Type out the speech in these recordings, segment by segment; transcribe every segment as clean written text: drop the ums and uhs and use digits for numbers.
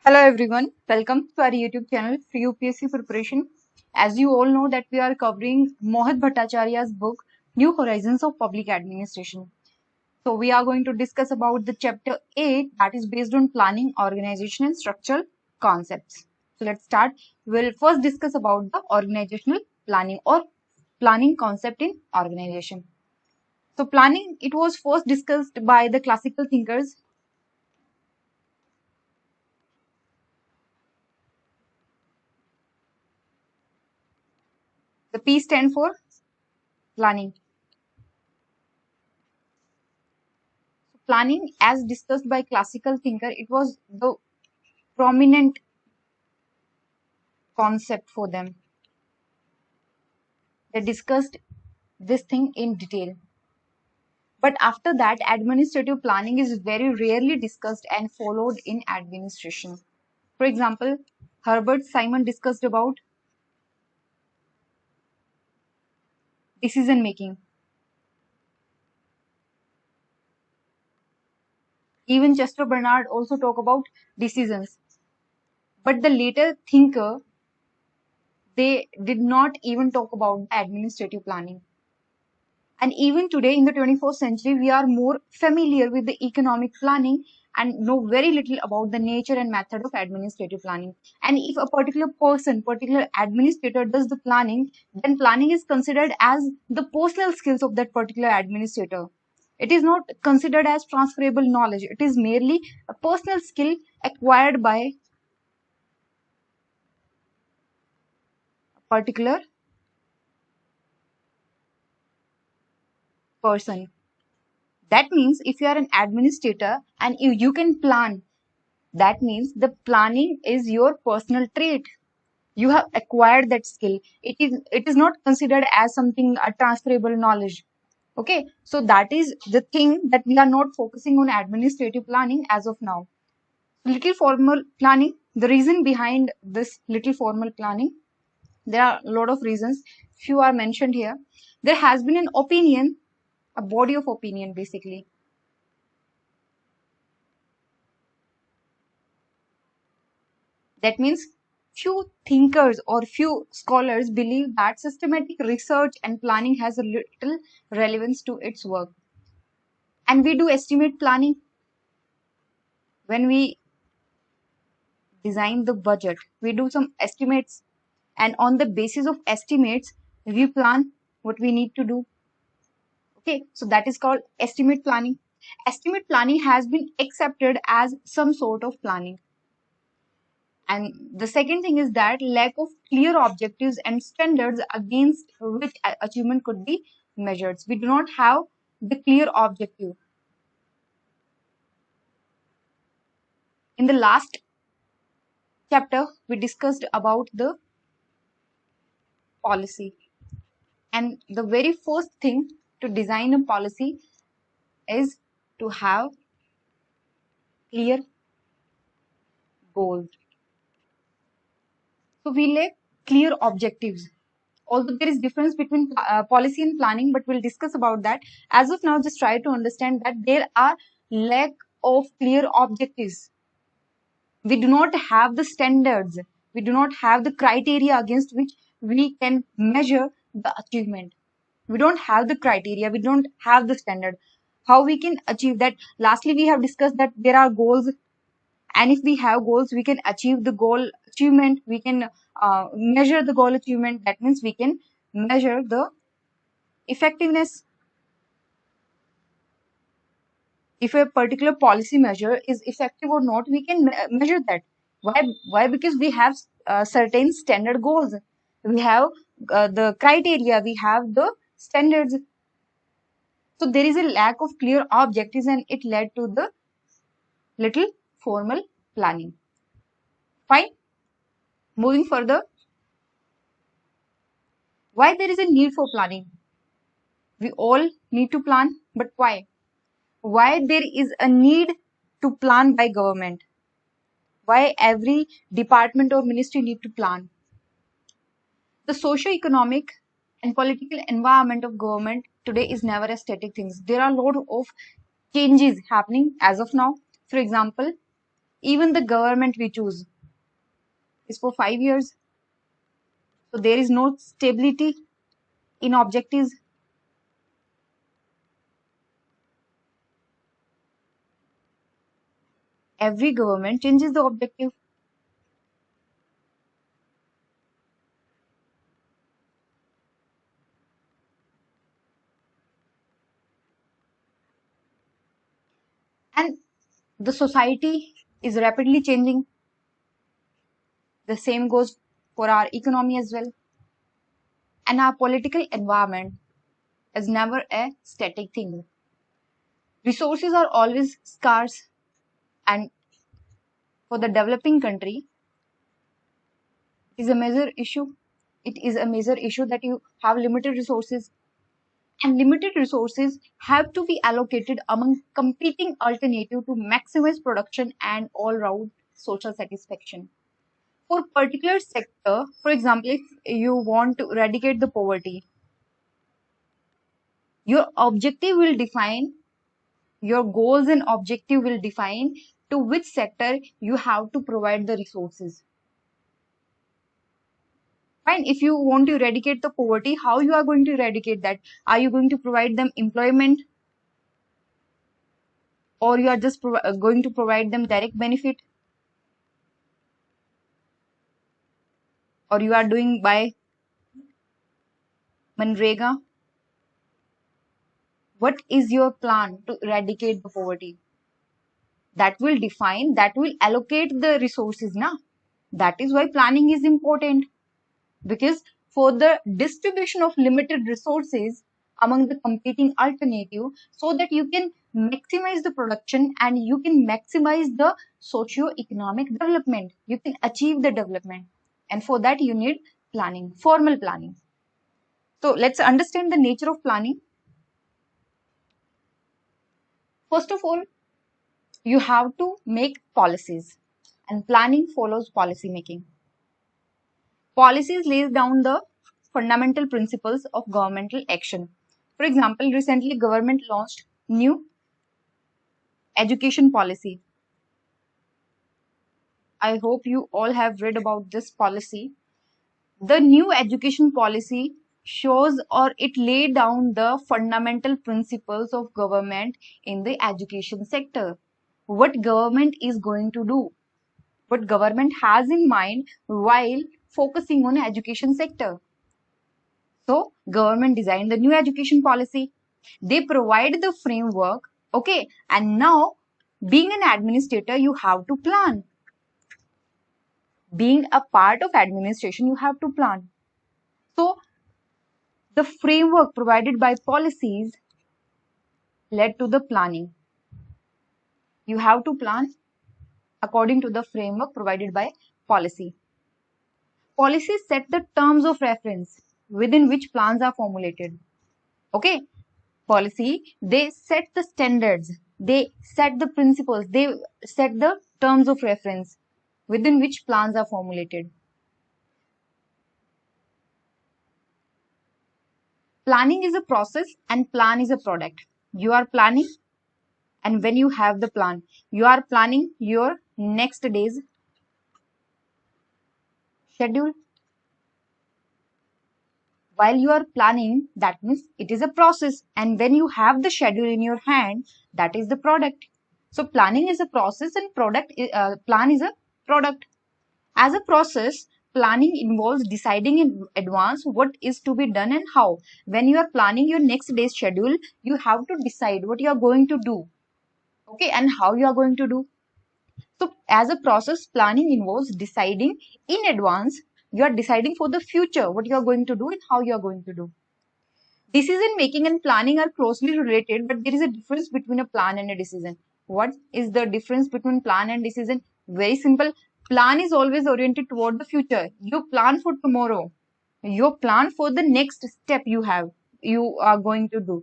Hello everyone, welcome to our YouTube channel Free UPSC Preparation. As you all know that we are covering Mohit Bhattacharya's book New Horizons of Public Administration. So we are going to discuss about the chapter 8 that is based on planning, organization and structural concepts. So let's start. We'll first discuss about the organizational planning or planning concept in organization. So planning, it was first discussed by the classical thinkers. The P stand for planning. Planning, as discussed by classical thinker, it was the prominent concept for them. They discussed this thing in detail. But after that, administrative planning is very rarely discussed and followed in administration. For example, Herbert Simon discussed about decision making. Even Chester Bernard also talk about decisions. But the later thinker, they did not even talk about administrative planning. And even today in the 21st century, we are more familiar with the economic planning and know very little about the nature and method of administrative planning. And if a particular person, particular administrator does the planning, then planning is considered as the personal skills of that particular administrator. It is not considered as transferable knowledge. It is merely a personal skill acquired by a particular person. That means if you are an administrator and you can plan, that means the planning is your personal trait. You have acquired that skill. It is not considered as something a transferable knowledge. Okay, so that is the thing that we are not focusing on administrative planning as of now. Little formal planning. The reason behind this little formal planning, there are a lot of reasons. Few are mentioned here. There has been an opinion, a body of opinion basically. That means few thinkers or few scholars believe that systematic research and planning has a little relevance to its work. And we do estimate planning when we design the budget. We do some estimates, and on the basis of estimates, we plan what we need to do. Okay, so that is called estimate planning. Estimate planning has been accepted as some sort of planning. And the second thing is that lack of clear objectives and standards against which achievement could be measured. We do not have the clear objective. In the last chapter, we discussed about the policy. And the very first thing to design a policy is to have clear goals. So we lack clear objectives. Although there is difference between policy and planning, but we'll discuss about that. As of now, just try to understand that there are lack of clear objectives. We do not have the standards. We do not have the criteria against which we can measure the achievement. We don't have the criteria. We don't have the standard. How we can achieve that? Lastly, we have discussed that there are goals, and if we have goals, we can achieve the goal achievement. We can measure the goal achievement. That means we can measure the effectiveness. If a particular policy measure is effective or not, we can measure that. Why? Because we have certain standard goals. We have the criteria. We have the standards. So there is a lack of clear objectives, and it led to the little formal planning. Fine. Moving further, why there is a need for planning? We all need to plan, but why? Why there is a need to plan by government? Why every department or ministry need to plan? The socio-economic and political environment of government today is never a static thing. There are a lot of changes happening as of now. For example, Even the government we choose is for 5 years. So there is no stability in objectives. Every government changes the objective. And the society is rapidly changing. The same goes for our economy as well. And our political environment is never a static thing. Resources are always scarce, and for the developing country, it is a major issue. It is a major issue that you have limited resources, and limited resources have to be allocated among competing alternatives to maximize production and all-round social satisfaction. For particular sector, for example, if you want to eradicate the poverty, your objective will define, your goals and objective will define to which sector you have to provide the resources. Fine, if you want to eradicate the poverty, how you are going to eradicate that? Are you going to provide them employment, or you are just going to provide them direct benefit, or you are doing by Manrega? What is your plan to eradicate the poverty? That will define, that will allocate the resources now. That is why planning is important, because for the distribution of limited resources among the competing alternative, so that you can maximize the production and you can maximize the socio-economic development, you can achieve the development, and for that you need planning, formal planning. So let's understand the nature of planning. First of all, you have to make policies, and planning follows policy making. Policies lays down the fundamental principles of governmental action. For example, recently government launched new education policy. I hope you all have read about this policy. The new education policy shows, or it laid down the fundamental principles of government in the education sector. What government is going to do, what government has in mind while focusing on education sector. So government designed the new education policy. They provide the framework. Okay. And now, being an administrator, you have to plan. Being a part of administration, you have to plan. So the framework provided by policies led to the planning. You have to plan according to the framework provided by policy. Policies set the terms of reference within which plans are formulated. Okay. Policy, they set the standards, they set the principles, they set the terms of reference within which plans are formulated. Planning is a process and plan is a product. You are planning, and when you have the plan, you are planning your next day's schedule. While you are planning, that means it is a process, and when you have the schedule in your hand, that is the product. So planning is a process and plan is a product. As a process, planning involves deciding in advance what is to be done and how. When you are planning your next day's schedule, you have to decide what you are going to do, okay, and how you are going to do. So as a process, planning involves deciding in advance. You are deciding for the future what you are going to do and how you are going to do. Decision making and planning are closely related, but there is a difference between a plan and a decision. What is the difference between plan and decision? Very simple. Plan is always oriented toward the future. You plan for tomorrow. You plan for the next step you are going to do.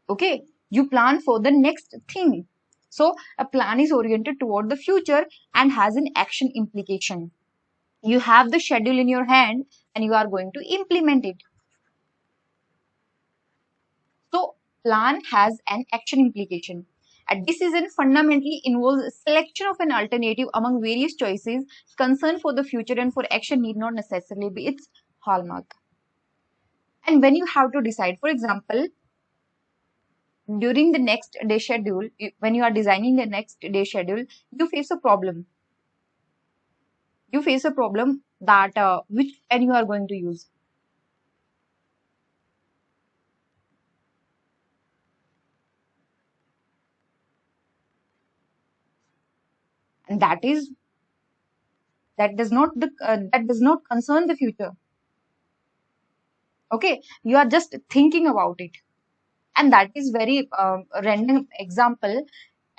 Okay. You plan for the next thing. So a plan is oriented toward the future and has an action implication. You have the schedule in your hand and you are going to implement it. So plan has an action implication. A decision fundamentally involves a selection of an alternative among various choices. Concern for the future and for action need not necessarily be its hallmark. And when you have to decide, for example, during the next day schedule, when you are designing the next day schedule, you face a problem. You face a problem that which pen you are going to use. And that does not concern the future. Okay, you are just thinking about it, and that is very random example.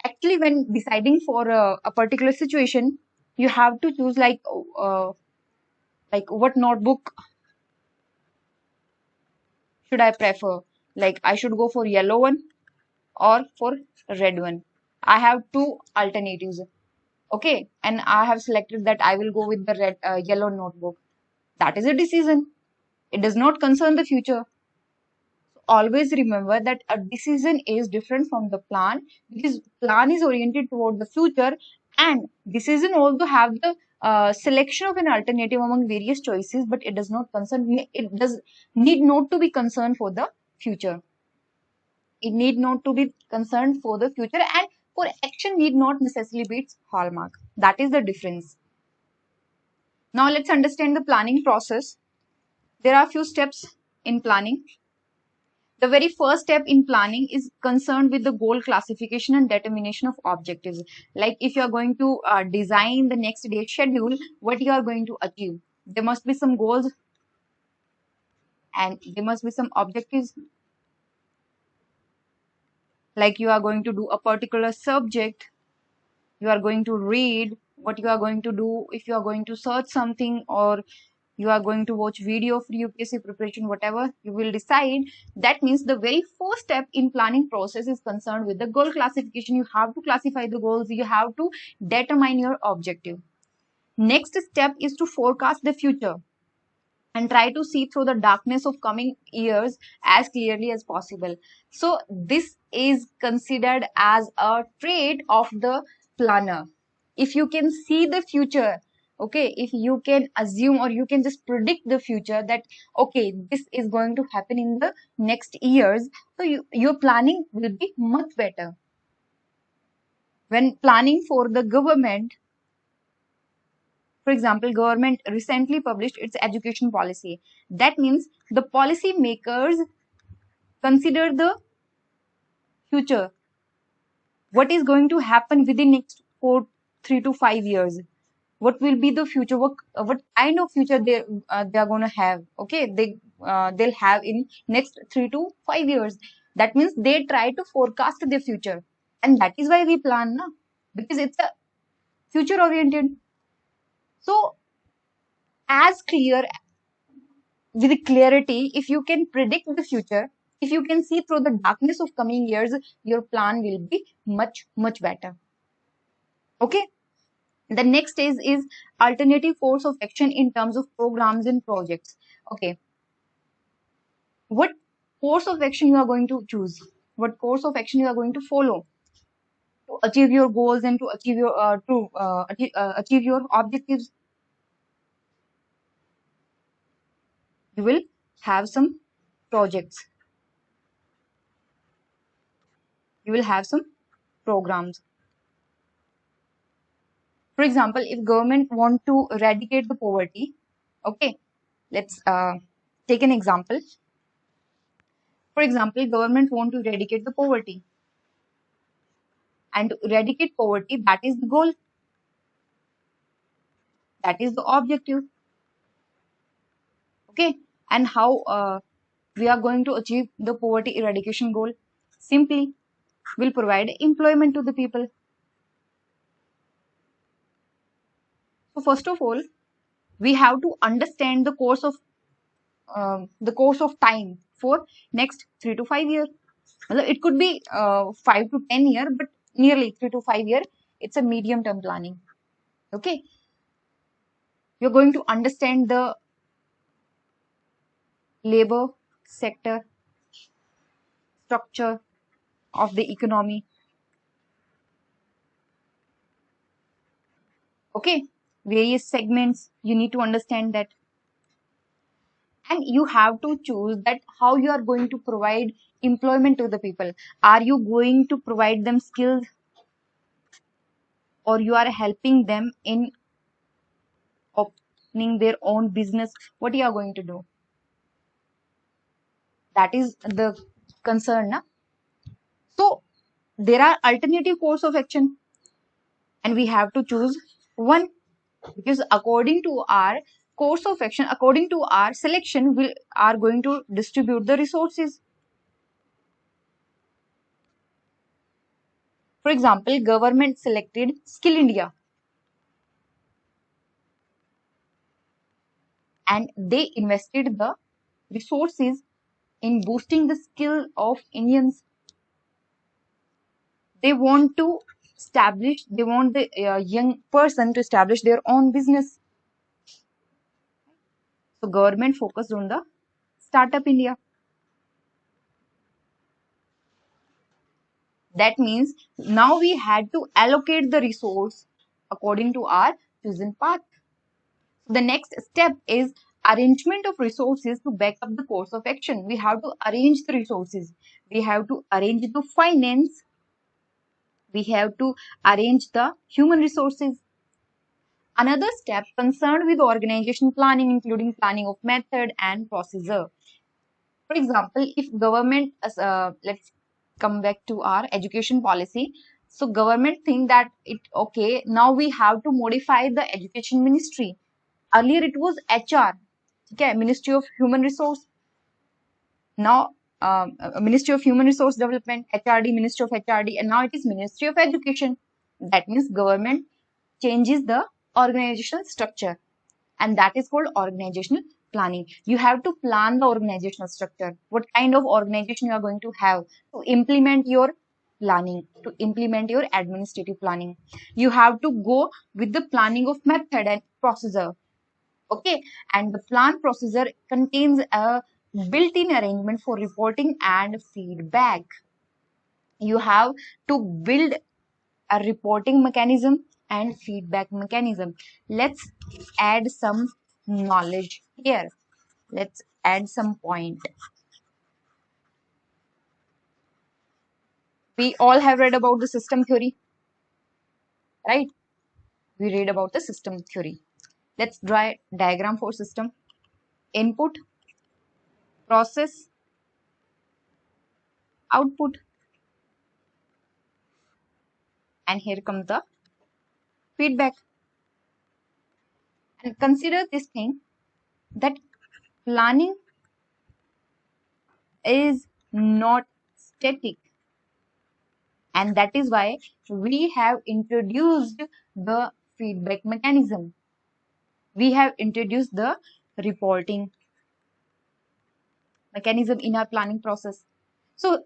Actually, when deciding for a particular situation, you have to choose like what notebook should I prefer. Like I should go for yellow one or for red one. I have two alternatives. Okay, and I have selected that I will go with the yellow notebook. That is a decision. It does not concern the future. Always remember that a decision is different from the plan, because plan is oriented toward the future, and decision also have the selection of an alternative among various choices, but it does need not to be concerned for the future. It need not to be concerned for the future, and for action need not necessarily be its hallmark. That is the difference. Now let's understand the planning process. There are few steps in planning. The very first step in planning is concerned with the goal classification and determination of objectives. Like if you are going to design the next day schedule, what you are going to achieve. There must be some goals and there must be some objectives. Like you are going to do a particular subject, you are going to read, what you are going to do if you are going to search something, or you are going to watch video for UPSC preparation, whatever you will decide. That means the very first step in planning process is concerned with the goal classification. You have to classify the goals, you have to determine your objective. Next step is to forecast the future and try to see through the darkness of coming years as clearly as possible. So this is considered as a trait of the planner. If you can see the future, okay, if you can assume or you can just predict the future that okay, this is going to happen in the next years, so your planning will be much better. When planning for the government, for example, government recently published its education policy. That means the policy makers consider the future. What is going to happen within next 3 to 5 years? What will be the future? What kind of future they are going to have? Okay, they'll have in next 3 to 5 years. That means they try to forecast the future, and that is why we plan, na? Because it's a future oriented. So as clear with clarity, if you can predict the future, if you can see through the darkness of coming years, your plan will be much better. Okay, the next stage is alternative course of action in terms of programs and projects. Okay, what course of action you are going to choose, what course of action you are going to follow to achieve your goals and to achieve your achieve your objectives. You will have some projects, you will have some programs. For example, if government want to eradicate the poverty, okay, let's take an example. For example, government want to eradicate the poverty, and to eradicate poverty, that is the goal, that is the objective. Okay, and how we are going to achieve the poverty eradication goal? Simply, will provide employment to the people. So first of all, we have to understand the course of time for next 3 to 5 years. It could be 5 to 10 year, but nearly 3 to 5 year. It's a medium term planning. Okay, you're going to understand the labor sector structure of the economy. Okay, various segments, you need to understand that. And you have to choose that how you are going to provide employment to the people. Are you going to provide them skills, or you are helping them in opening their own business? What you are going to do? That is the concern, na? So there are alternative course of action, and we have to choose one, because according to our course of action, according to our selection, we are going to distribute the resources. For example, government selected Skill India, and they invested the resources in boosting the skill of Indians. They want to establish, they want the young person to establish their own business. So government focused on the Startup India. That means now we had to allocate the resource according to our chosen path. The next step is arrangement of resources to back up the course of action. We have to arrange the resources. We have to arrange the finance. We have to arrange the human resources. Another step concerned with organization planning, including planning of method and procedure. For example, if government, let's come back to our education policy. So government think that it okay, now we have to modify the education ministry. Earlier it was HR, okay, Ministry of Human Resource. Now Ministry of Human Resource Development, HRD, Ministry of HRD, and now it is Ministry of Education. That means government changes the organizational structure, and that is called organizational planning. You have to plan the organizational structure, what kind of organization you are going to have to implement your planning, to implement your administrative planning. You have to go with the planning of method and procedure. Okay, and the plan procedure contains a built-in arrangement for reporting and feedback. You have to build a reporting mechanism and feedback mechanism. Let's add some knowledge here. Let's add some point. We all have read about the system theory, right? We read about the system theory. Let's draw a diagram for system. Input, process, output, and here comes the feedback. And consider this thing, that planning is not static, and that is why we have introduced the feedback mechanism. We have introduced the reporting mechanism in our planning process. So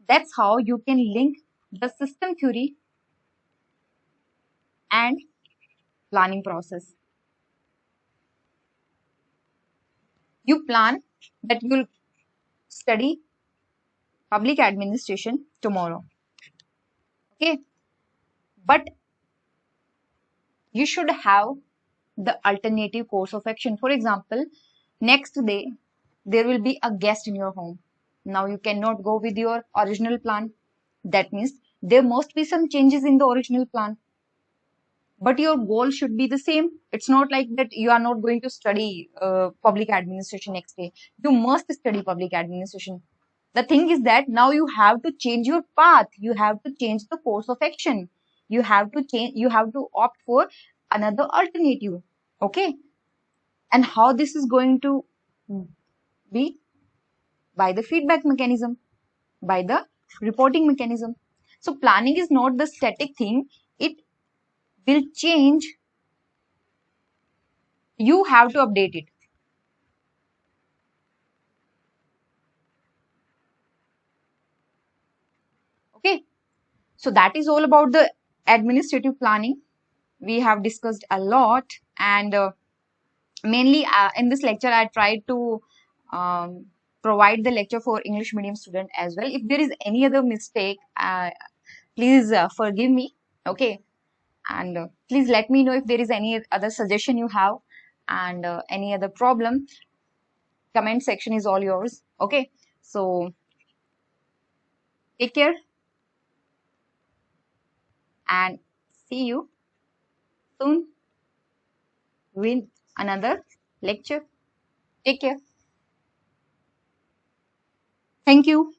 that's how you can link the system theory and planning process. You plan that you will study public administration tomorrow. Okay, but you should have the alternative course of action. For example, next day there will be a guest in your home. Now you cannot go with your original plan. That means there must be some changes in the original plan, but your goal should be the same. It's not like that you are not going to study public administration next day. You must study public administration. The thing is that now you have to change your path. You have to change the course of action. You have to change, you have to opt for another alternative. Okay, and how this is going to be? By the feedback mechanism, by the reporting mechanism. So planning is not the static thing, it will change. You have to update it. Okay, so that is all about the administrative planning. We have discussed a lot, and mainly in this lecture I tried to um, provide the lecture for English medium student as well. If there is any other mistake, please forgive me. Okay, And please let me know if there is any other suggestion you have, and any other problem. Comment section is all yours. Okay, so take care and see you soon with another lecture. Take care. Thank you.